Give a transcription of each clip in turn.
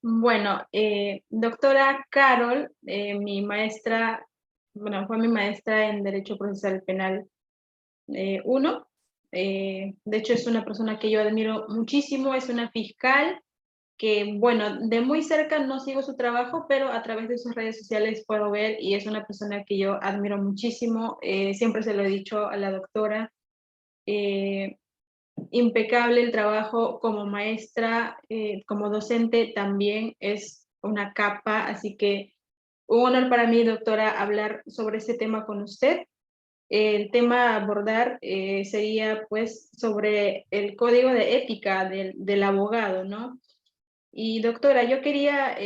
Bueno, doctora Carol, mi maestra, bueno, fue mi maestra en Derecho Procesal Penal 1. De hecho, es una persona que yo admiro muchísimo, es una fiscal que, bueno, de muy cerca no sigo su trabajo, pero a través de sus redes sociales puedo ver y es una persona que yo admiro muchísimo. Siempre se lo he dicho a la doctora. eh, Impecable el trabajo como maestra, como docente también es una capa, así que un honor para mí, doctora, hablar sobre este tema con usted. El tema a abordar sería pues sobre el código de ética del abogado, ¿no? Y doctora, yo quería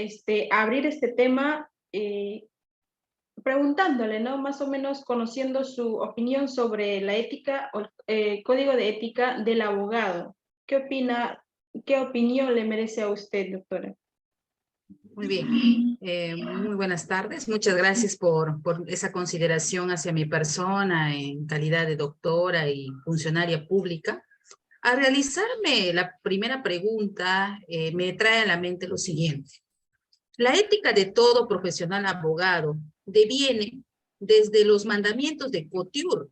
abrir este tema preguntándole, ¿no? Más o menos conociendo su opinión sobre la ética o código de ética del abogado. ¿Qué opina, qué opinión le merece a usted, doctora? Muy bien, muy buenas tardes. Muchas gracias por esa consideración hacia mi persona en calidad de doctora y funcionaria pública. Al realizarme la primera pregunta, me trae a la mente lo siguiente. La ética de todo profesional abogado deviene desde los mandamientos de Couture.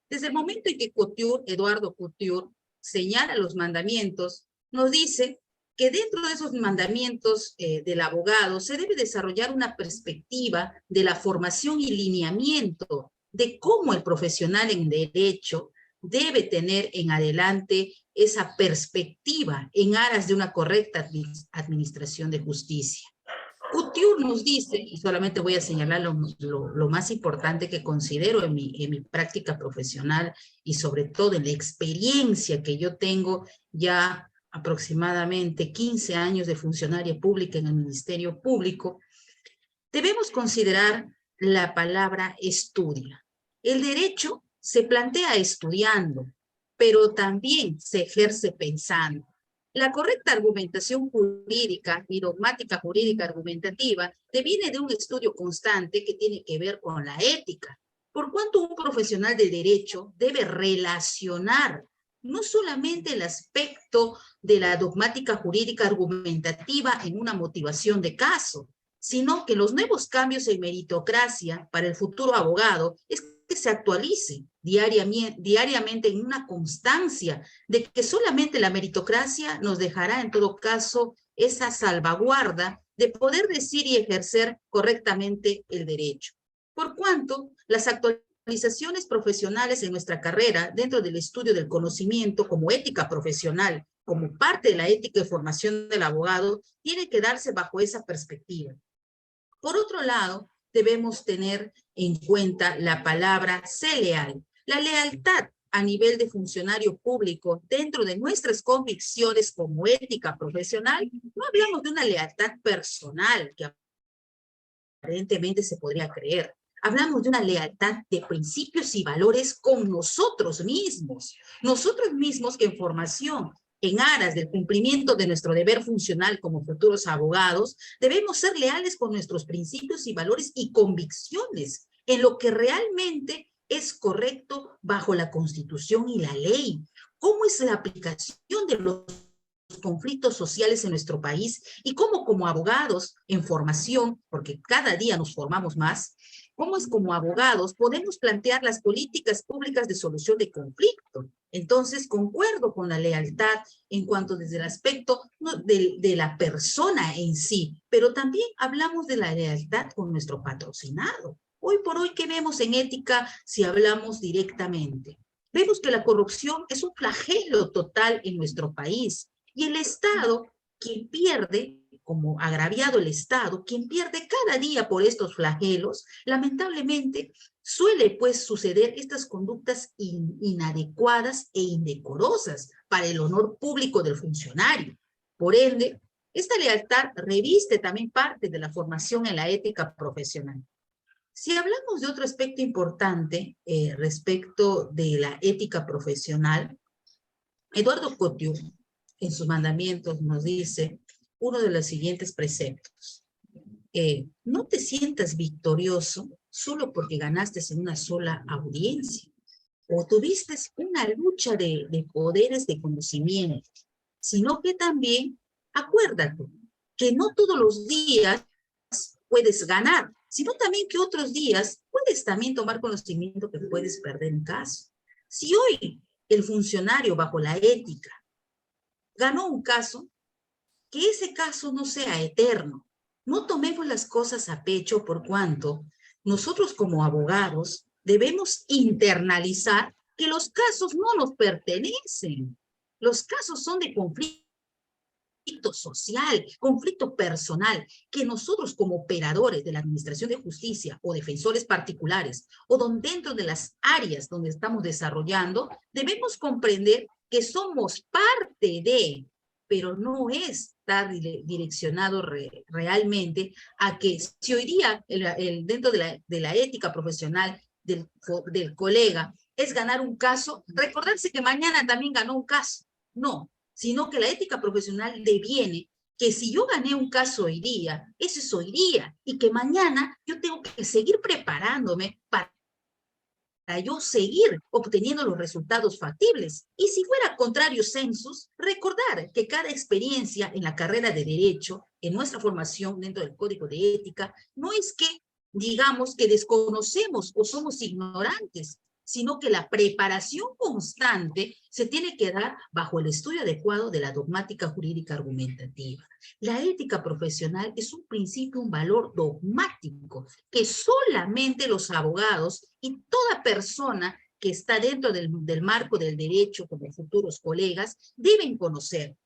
Desde el momento en que Couture, Eduardo Couture, señala los mandamientos, nos dice que dentro de esos mandamientos del abogado se debe desarrollar una perspectiva de la formación y lineamiento de cómo el profesional en derecho debe tener en adelante esa perspectiva en aras de una correcta administración de justicia. Couture nos dice, y solamente voy a señalar lo más importante que considero en mi práctica profesional y sobre todo en la experiencia que yo tengo ya aproximadamente 15 años de funcionaria pública en el Ministerio Público, debemos considerar la palabra estudia. El derecho se plantea estudiando, pero también se ejerce pensando. La correcta argumentación jurídica y dogmática jurídica argumentativa deviene de un estudio constante que tiene que ver con la ética, por cuanto un profesional de derecho debe relacionar no solamente el aspecto de la dogmática jurídica argumentativa en una motivación de caso, sino que los nuevos cambios en meritocracia para el futuro abogado es que se actualice diariamente en una constancia de que solamente la meritocracia nos dejará en todo caso esa salvaguarda de poder decir y ejercer correctamente el derecho. Por cuanto las actualizaciones profesionales en nuestra carrera dentro del estudio del conocimiento como ética profesional, como parte de la ética y formación del abogado, tiene que darse bajo esa perspectiva. Por otro lado, debemos tener en cuenta la palabra ser leal. La lealtad a nivel de funcionario público dentro de nuestras convicciones como ética profesional, no hablamos de una lealtad personal que aparentemente se podría creer. Hablamos de una lealtad de principios y valores con nosotros mismos que en formación, en aras del cumplimiento de nuestro deber funcional como futuros abogados, debemos ser leales con nuestros principios y valores y convicciones en lo que realmente es correcto bajo la Constitución y la ley. ¿Cómo es la aplicación de los conflictos sociales en nuestro país y cómo como abogados en formación, porque cada día nos formamos más, cómo es como abogados podemos plantear las políticas públicas de solución de conflicto? Entonces, concuerdo con la lealtad en cuanto desde el aspecto de la persona en sí, pero también hablamos de la lealtad con nuestro patrocinado. Hoy por hoy, ¿qué vemos en ética si hablamos directamente? Vemos que la corrupción es un flagelo total en nuestro país y el Estado, quien pierde, como agraviado el Estado, quien pierde cada día por estos flagelos, lamentablemente suele pues suceder estas conductas inadecuadas e indecorosas para el honor público del funcionario. Por ende, esta lealtad reviste también parte de la formación en la ética profesional. Si hablamos de otro aspecto importante respecto de la ética profesional, Eduardo Couture, en sus mandamientos, nos dice uno de los siguientes preceptos. No te sientas victorioso solo porque ganaste en una sola audiencia o tuviste una lucha de poderes de conocimiento, sino que también acuérdate que no todos los días puedes ganar, sino también que otros días puedes también tomar conocimiento que puedes perder un caso. Si hoy el funcionario bajo la ética ganó un caso, que ese caso no sea eterno. No tomemos las cosas a pecho por cuanto nosotros como abogados debemos internalizar que los casos no nos pertenecen. Los casos son de conflicto social, conflicto personal, que nosotros como operadores de la Administración de Justicia o defensores particulares o dentro de las áreas donde estamos desarrollando, debemos comprender que somos parte de, pero no está direccionado realmente a que si hoy día dentro de la ética profesional del colega es ganar un caso, recordarse que mañana también ganó un caso. No, sino que la ética profesional deviene que si yo gané un caso hoy día, ese es hoy día, y que mañana yo tengo que seguir preparándome para yo seguir obteniendo los resultados factibles. Y si fuera contrario sensus, recordar que cada experiencia en la carrera de Derecho, en nuestra formación dentro del Código de Ética, no es que digamos que desconocemos o somos ignorantes, sino que la preparación constante se tiene que dar bajo el estudio adecuado de la dogmática jurídica argumentativa. La ética profesional es un principio, un valor dogmático que solamente los abogados y toda persona que está dentro del marco del derecho como futuros colegas deben conocer.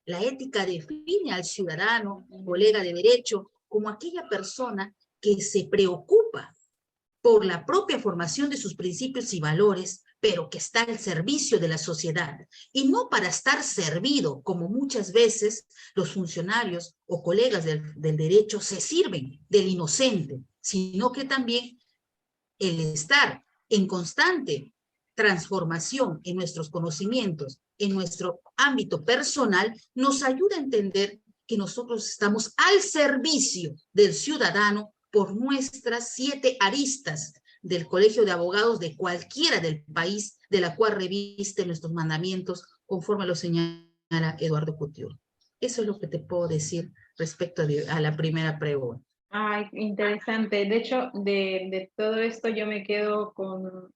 La ética define al ciudadano, colega de derecho, como aquella persona que se preocupa por la propia formación de sus principios y valores, pero que está al servicio de la sociedad, y no para estar servido, como muchas veces los funcionarios o colegas del derecho se sirven del inocente, sino que también el estar en constante transformación en nuestros conocimientos, en nuestro ámbito personal, nos ayuda a entender que nosotros estamos al servicio del ciudadano por nuestras 7 aristas del Colegio de Abogados de cualquiera del país, de la cual reviste nuestros mandamientos, conforme lo señala Eduardo Couture. Eso es lo que te puedo decir respecto a la primera pregunta. Ay, interesante. De hecho, de todo esto yo me quedo con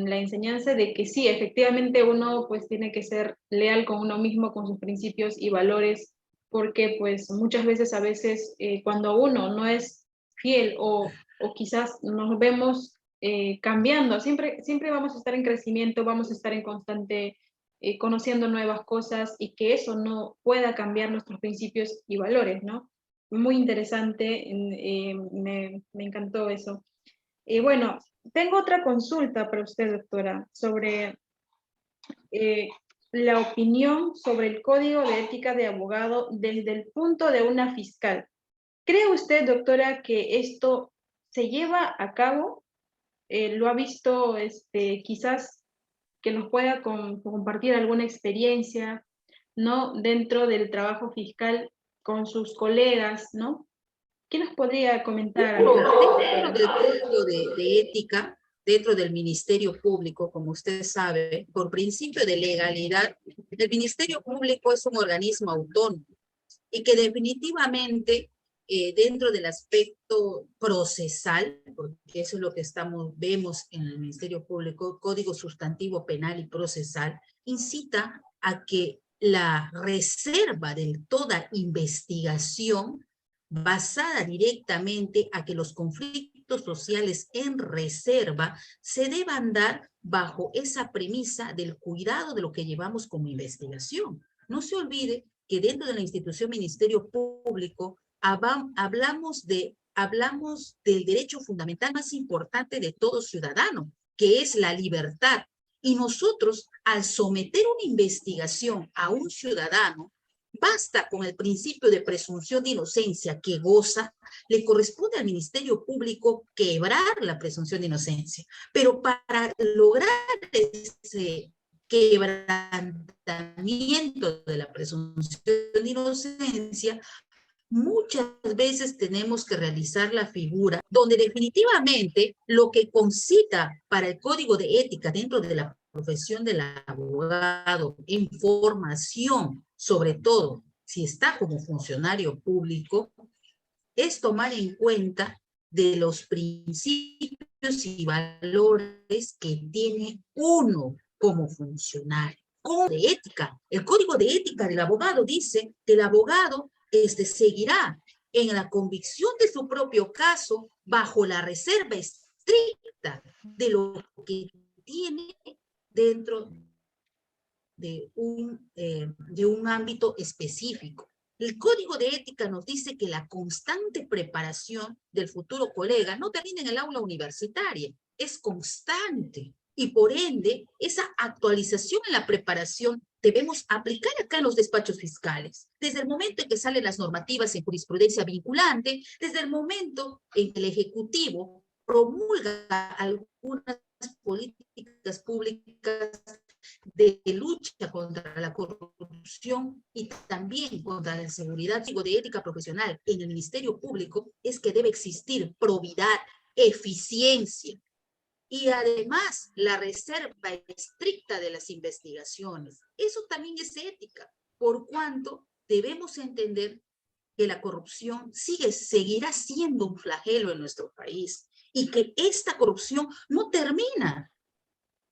la enseñanza de que sí, efectivamente uno pues tiene que ser leal con uno mismo, con sus principios y valores, porque pues muchas veces cuando uno no es fiel o quizás nos vemos cambiando, siempre vamos a estar en crecimiento, vamos a estar en constante conociendo nuevas cosas y que eso no pueda cambiar nuestros principios y valores, ¿no? Muy interesante, me encantó eso. Bueno, tengo otra consulta para usted, doctora, sobre eh, la opinión sobre el Código de Ética de Abogado desde el punto de una fiscal. ¿Cree usted, doctora, que esto se lleva a cabo? ¿Lo ha visto, quizás que nos pueda compartir alguna experiencia, ¿no? Dentro del trabajo fiscal con sus colegas, ¿no? ¿Qué nos podría comentar? Dentro del código de ética, dentro del Ministerio Público, como usted sabe, por principio de legalidad, el Ministerio Público es un organismo autónomo y que definitivamente dentro del aspecto procesal, porque eso es lo que vemos en el Ministerio Público, Código Sustantivo Penal y Procesal, incita a que la reserva de toda investigación basada directamente a que los conflictos sociales en reserva se deban dar bajo esa premisa del cuidado de lo que llevamos como investigación. No se olvide que dentro de la institución Ministerio Público hablamos del derecho fundamental más importante de todo ciudadano, que es la libertad. Y nosotros, al someter una investigación a un ciudadano, basta con el principio de presunción de inocencia que goza, le corresponde al Ministerio Público quebrar la presunción de inocencia. Pero para lograr ese quebrantamiento de la presunción de inocencia, muchas veces tenemos que realizar la figura donde definitivamente lo que concita para el código de ética dentro de la profesión del abogado en formación, sobre todo si está como funcionario público, es tomar en cuenta de los principios y valores que tiene uno como funcionario. Código de ética. El código de ética del abogado dice que el abogado seguirá en la convicción de su propio caso bajo la reserva estricta de lo que tiene dentro de un ámbito específico. El código de ética nos dice que la constante preparación del futuro colega no termina en el aula universitaria, es constante. Y por ende, esa actualización en la preparación debemos aplicar acá en los despachos fiscales. Desde el momento en que salen las normativas en jurisprudencia vinculante, desde el momento en que el Ejecutivo promulga algunas políticas públicas de lucha contra la corrupción y también contra la seguridad de ética profesional en el Ministerio Público, es que debe existir probidad, eficiencia y además la reserva estricta de las investigaciones. Eso también es ética, por cuanto debemos entender que la corrupción seguirá siendo un flagelo en nuestro país y que esta corrupción no termina,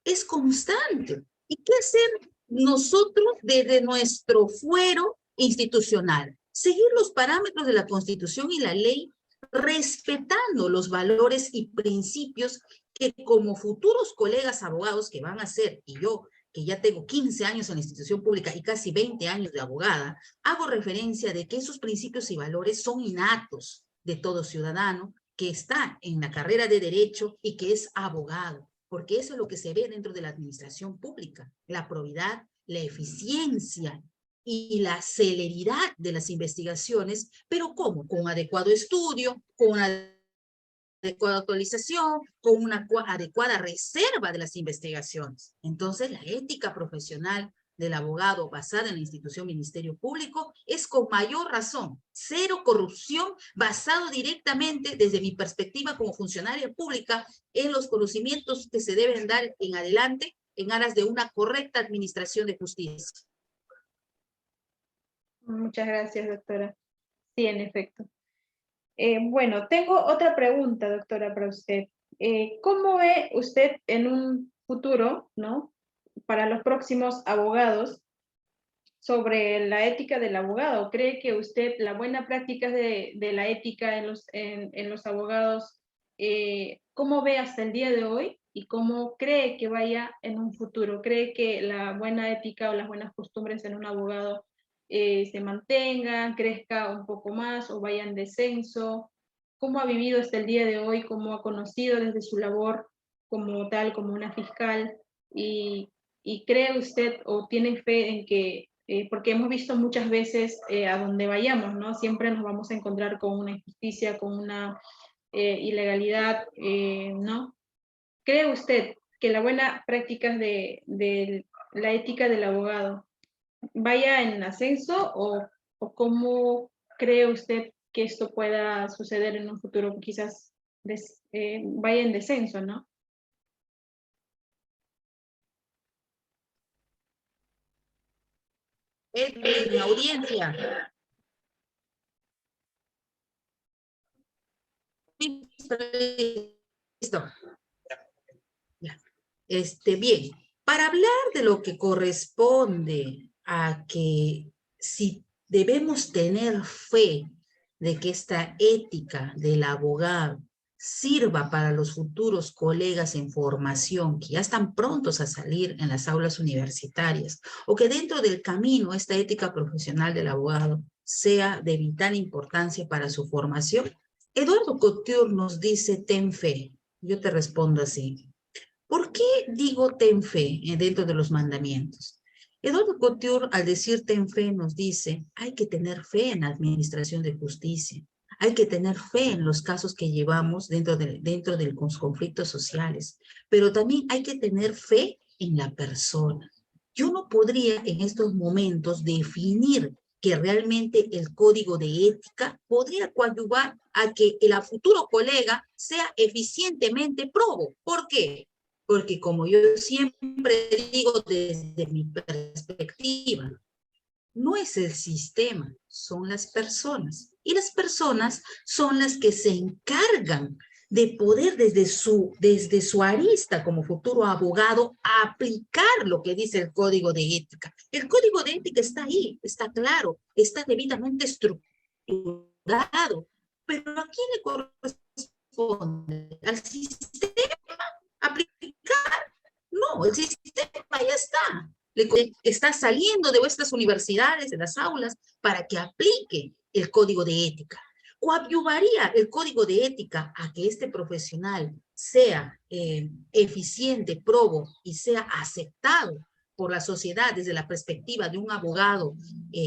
es constante. ¿Y qué hacer nosotros desde nuestro fuero institucional? Seguir los parámetros de la Constitución y la ley, respetando los valores y principios que como futuros colegas abogados que van a ser, y yo, que ya tengo 15 años en la institución pública y casi 20 años de abogada, hago referencia de que esos principios y valores son innatos de todo ciudadano que está en la carrera de Derecho y que es abogado, porque eso es lo que se ve dentro de la administración pública, la probidad, la eficiencia y la celeridad de las investigaciones, pero ¿cómo? Con adecuado estudio, con una adecuada actualización, con una adecuada reserva de las investigaciones. Entonces, la ética profesional del abogado basada en la institución Ministerio Público es con mayor razón cero corrupción, basado directamente desde mi perspectiva como funcionaria pública en los conocimientos que se deben dar en adelante en aras de una correcta administración de justicia. Muchas gracias, doctora. Sí, en efecto. Bueno, tengo otra pregunta, doctora, para usted. ¿Cómo ve usted en un futuro, ¿no? Para los próximos abogados, sobre la ética del abogado? ¿Cree que usted, la buena práctica de la ética en los abogados, cómo ve hasta el día de hoy y cómo cree que vaya en un futuro? ¿Cree que la buena ética o las buenas costumbres en un abogado se mantengan, crezca un poco más o vaya en descenso? ¿Cómo ha vivido hasta el día de hoy? ¿Cómo ha conocido desde su labor como tal, como una fiscal? ¿Y cree usted o tiene fe en que porque hemos visto muchas veces a donde vayamos, ¿no? Siempre nos vamos a encontrar con una injusticia, con una ilegalidad, ¿no? ¿Cree usted que la buena práctica de la ética del abogado vaya en ascenso o cómo cree usted que esto pueda suceder en un futuro? Quizás vaya en descenso, ¿no? En audiencia. Listo. Bien, para hablar de lo que corresponde a que si debemos tener fe de que esta ética del abogado sirva para los futuros colegas en formación que ya están prontos a salir en las aulas universitarias, o que dentro del camino esta ética profesional del abogado sea de vital importancia para su formación, Eduardo Couture nos dice, ten fe. Yo te respondo así. ¿Por qué digo ten fe dentro de los mandamientos? Eduardo Couture, al decir ten fe, nos dice, hay que tener fe en la administración de justicia, hay que tener fe en los casos que llevamos dentro de los conflictos sociales, pero también hay que tener fe en la persona. Yo no podría en estos momentos definir que realmente el código de ética podría coadyuvar a que el futuro colega sea eficientemente probo. ¿Por qué? Porque como yo siempre digo desde mi perspectiva, no es el sistema, son las personas. Y las personas son las que se encargan de poder desde su arista como futuro abogado aplicar lo que dice el Código de Ética. El Código de Ética está ahí, está claro, está debidamente estructurado, pero ¿a quién le corresponde? ¿Al sistema aplicar? No, el sistema ya está. Está saliendo de vuestras universidades, de las aulas, para que aplique el Código de Ética. ¿Coadyuvaría el Código de Ética a que este profesional sea eficiente, probo y sea aceptado por la sociedad desde la perspectiva de un abogado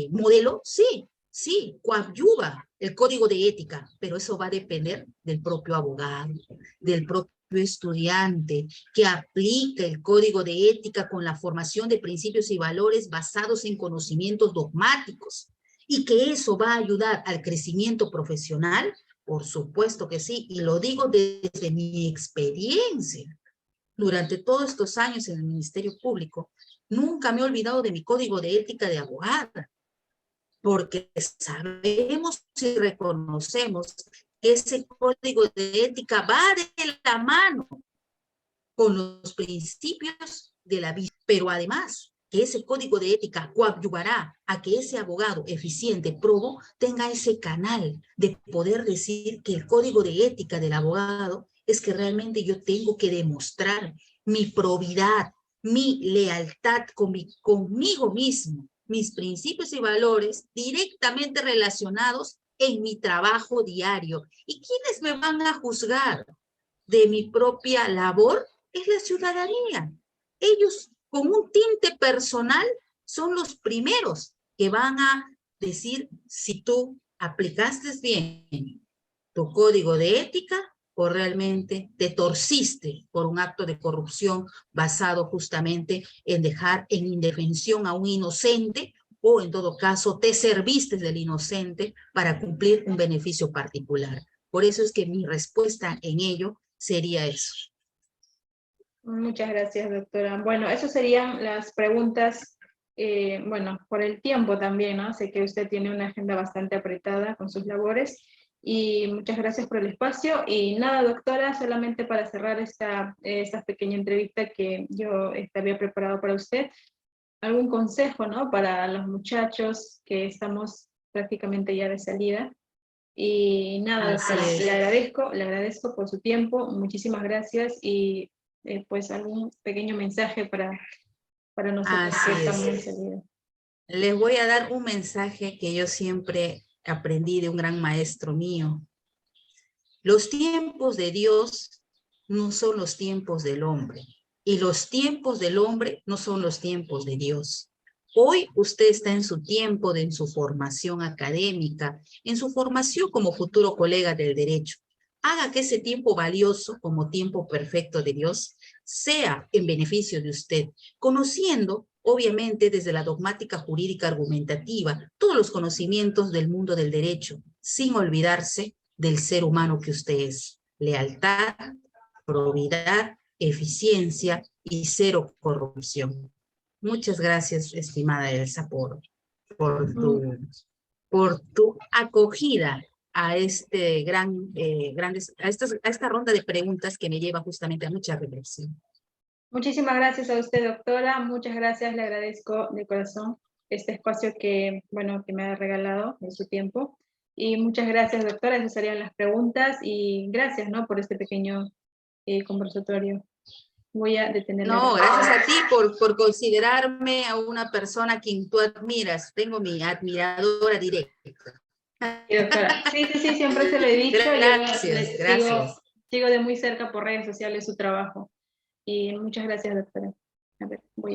modelo? Sí, sí, coadyuva el Código de Ética, pero eso va a depender del propio abogado, del propio estudiante, que aplique el Código de Ética con la formación de principios y valores basados en conocimientos dogmáticos, y que eso va a ayudar al crecimiento profesional. Por supuesto que sí, y lo digo desde mi experiencia. Durante todos estos años en el Ministerio Público, nunca me he olvidado de mi Código de Ética de abogada, porque sabemos y reconocemos que ese Código de Ética va de la mano con los principios de la vida, pero además que ese Código de Ética coadyuvará a que ese abogado eficiente, probo, tenga ese canal de poder decir que el Código de Ética del abogado es que realmente yo tengo que demostrar mi probidad, mi lealtad conmigo mismo, mis principios y valores directamente relacionados en mi trabajo diario. ¿Y quiénes me van a juzgar de mi propia labor? Es la ciudadanía. Ellos, con un tinte personal, son los primeros que van a decir si tú aplicaste bien tu código de ética o realmente te torciste por un acto de corrupción basado justamente en dejar en indefensión a un inocente, o en todo caso te serviste del inocente para cumplir un beneficio particular. Por eso es que mi respuesta en ello sería eso. Muchas gracias, doctora. Bueno, esas serían las preguntas, bueno, por el tiempo también, ¿no? Sé que usted tiene una agenda bastante apretada con sus labores, y muchas gracias por el espacio. Y nada, doctora, solamente para cerrar esta pequeña entrevista que yo había preparado para usted, algún consejo, ¿no? Para los muchachos que estamos prácticamente ya de salida. Y nada, doctora, le agradezco por su tiempo, muchísimas gracias, y pues algún pequeño mensaje para nosotros que estamos en salida. Les voy a dar un mensaje que yo siempre aprendí de un gran maestro mío. Los tiempos de Dios no son los tiempos del hombre, y los tiempos del hombre no son los tiempos de Dios. Hoy usted está en su tiempo, en su formación académica, en su formación como futuro colega del derecho. Haga que ese tiempo valioso, como tiempo perfecto de Dios, sea en beneficio de usted, conociendo, obviamente, desde la dogmática jurídica argumentativa, todos los conocimientos del mundo del derecho, sin olvidarse del ser humano que usted es. Lealtad, probidad, eficiencia y cero corrupción. Muchas gracias, estimada Elsa, por tu acogida a a esta ronda de preguntas que me lleva justamente a mucha reflexión. Muchísimas gracias a usted, doctora. Muchas gracias, le agradezco de corazón este espacio que me ha regalado en su tiempo. Y muchas gracias, doctora. Esas serían las preguntas, y gracias, ¿no?, por este pequeño conversatorio. Voy a detenerme. No, gracias a ti por considerarme a una persona a quien tú admiras. Tengo mi admiradora directa. Sí, doctora. Sí, siempre se lo he dicho. Gracias. Sigo de muy cerca por redes sociales su trabajo. Y muchas gracias, doctora. A ver, voy